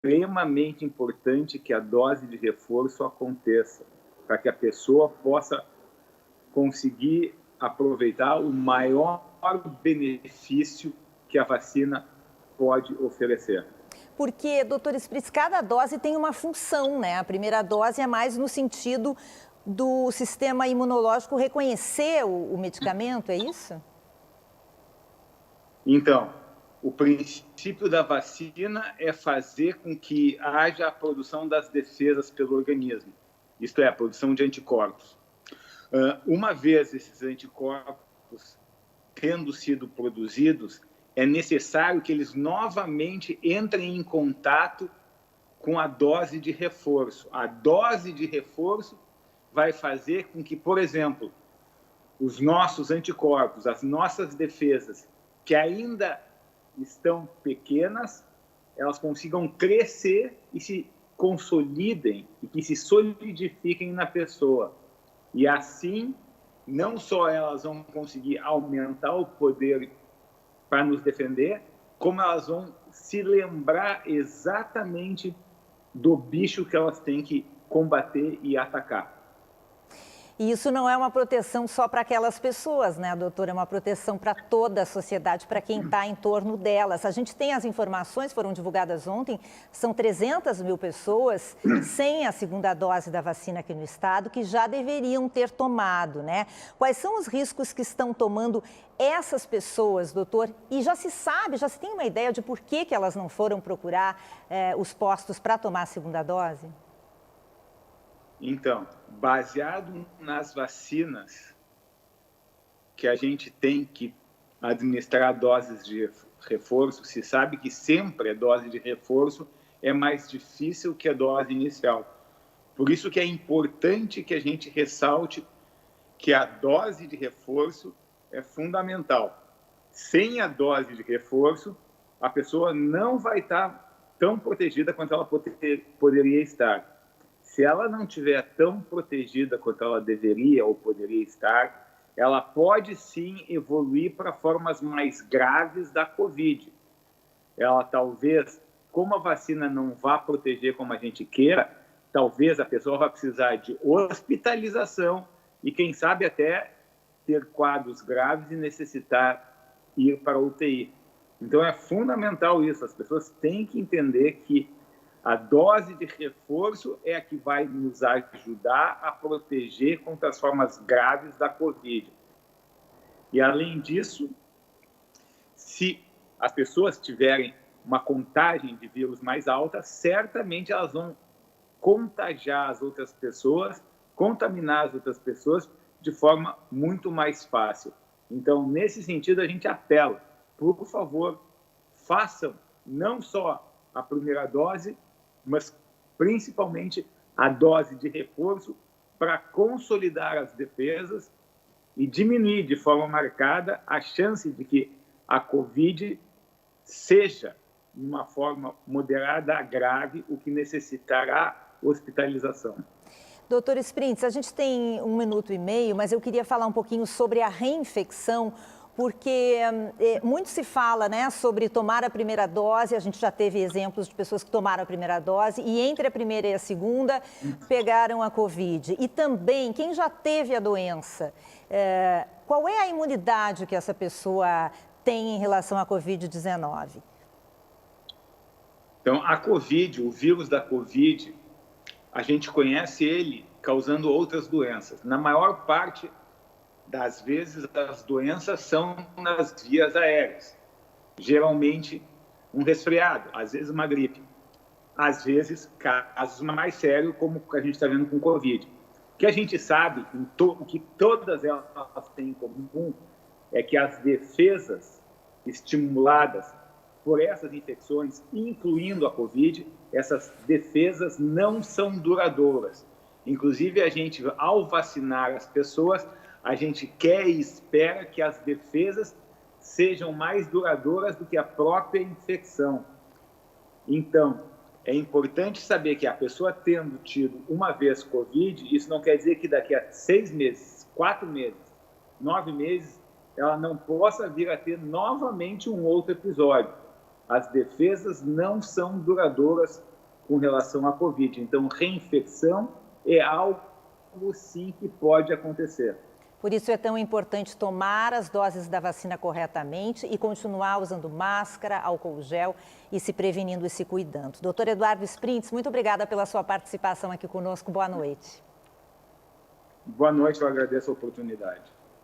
extremamente importante que a dose de reforço aconteça, para que a pessoa possa conseguir aproveitar o maior benefício que a vacina pode oferecer. Porque, doutor Spritz, cada dose tem uma função, né? A primeira dose é mais no sentido do sistema imunológico reconhecer o medicamento, é isso? Então, o princípio da vacina é fazer com que haja a produção das defesas pelo organismo, isto é, a produção de anticorpos. Uma vez esses anticorpos tendo sido produzidos, é necessário que eles novamente entrem em contato com a dose de reforço. A dose de reforço vai fazer com que, por exemplo, os nossos anticorpos, as nossas defesas, que ainda estão pequenas, elas consigam crescer e se consolidem e que se solidifiquem na pessoa. E assim, não só elas vão conseguir aumentar o poder para nos defender, como elas vão se lembrar exatamente do bicho que elas têm que combater e atacar. E isso não é uma proteção só para aquelas pessoas, né, doutora? É uma proteção para toda a sociedade, para quem está em torno delas. A gente tem as informações, foram divulgadas ontem, são 300 mil pessoas sem a segunda dose da vacina aqui no estado, que já deveriam ter tomado, né? Quais são os riscos que estão tomando essas pessoas, doutor? E já se sabe, já se tem uma ideia de por que elas não foram procurar os postos para tomar a segunda dose? Então, baseado nas vacinas que a gente tem que administrar doses de reforço, se sabe que sempre a dose de reforço é mais difícil que a dose inicial. Por isso que é importante que a gente ressalte que a dose de reforço é fundamental. Sem a dose de reforço, a pessoa não vai estar tão protegida quanto ela poderia estar. Se ela não estiver tão protegida quanto ela deveria ou poderia estar, ela pode sim evoluir para formas mais graves da Covid. Ela talvez, como a vacina não vá proteger como a gente queira, talvez a pessoa vá precisar de hospitalização e, quem sabe, até ter quadros graves e necessitar ir para a UTI. Então é fundamental isso, as pessoas têm que entender que a dose de reforço é a que vai nos ajudar a proteger contra as formas graves da Covid. E, além disso, se as pessoas tiverem uma contagem de vírus mais alta, certamente elas vão contagiar as outras pessoas, contaminar as outras pessoas de forma muito mais fácil. Então, nesse sentido, a gente apela, por favor, façam não só a primeira dose, mas principalmente a dose de reforço para consolidar as defesas e diminuir de forma marcada a chance de que a Covid seja, de uma forma moderada a grave, o que necessitará hospitalização. Doutor Spritz, a gente tem 1 minuto e meio, mas eu queria falar um pouquinho sobre a reinfecção, porque muito se fala, né, sobre tomar a primeira dose. A gente já teve exemplos de pessoas que tomaram a primeira dose e entre a primeira e a segunda pegaram a Covid. E também, quem já teve a doença, qual é a imunidade que essa pessoa tem em relação à Covid-19? Então, a Covid, o vírus da Covid, a gente conhece ele causando outras doenças. Na maior parte das vezes, as doenças são nas vias aéreas. Geralmente, um resfriado, às vezes uma gripe. Às vezes, casos mais sérios, como a gente está vendo com Covid. O que a gente sabe, o que todas elas têm em comum, é que as defesas estimuladas por essas infecções, incluindo a Covid, essas defesas não são duradouras. Inclusive, a gente, ao vacinar as pessoas, a gente quer e espera que as defesas sejam mais duradouras do que a própria infecção. Então, é importante saber que a pessoa tendo tido uma vez Covid, isso não quer dizer que daqui a 6 meses, 4 meses, 9 meses, ela não possa vir a ter novamente um outro episódio. As defesas não são duradouras com relação à Covid. Então, reinfecção é algo, sim, que pode acontecer. Por isso é tão importante tomar as doses da vacina corretamente e continuar usando máscara, álcool gel e se prevenindo e se cuidando. Doutor Eduardo Sprintz, muito obrigada pela sua participação aqui conosco. Boa noite. Boa noite, eu agradeço a oportunidade.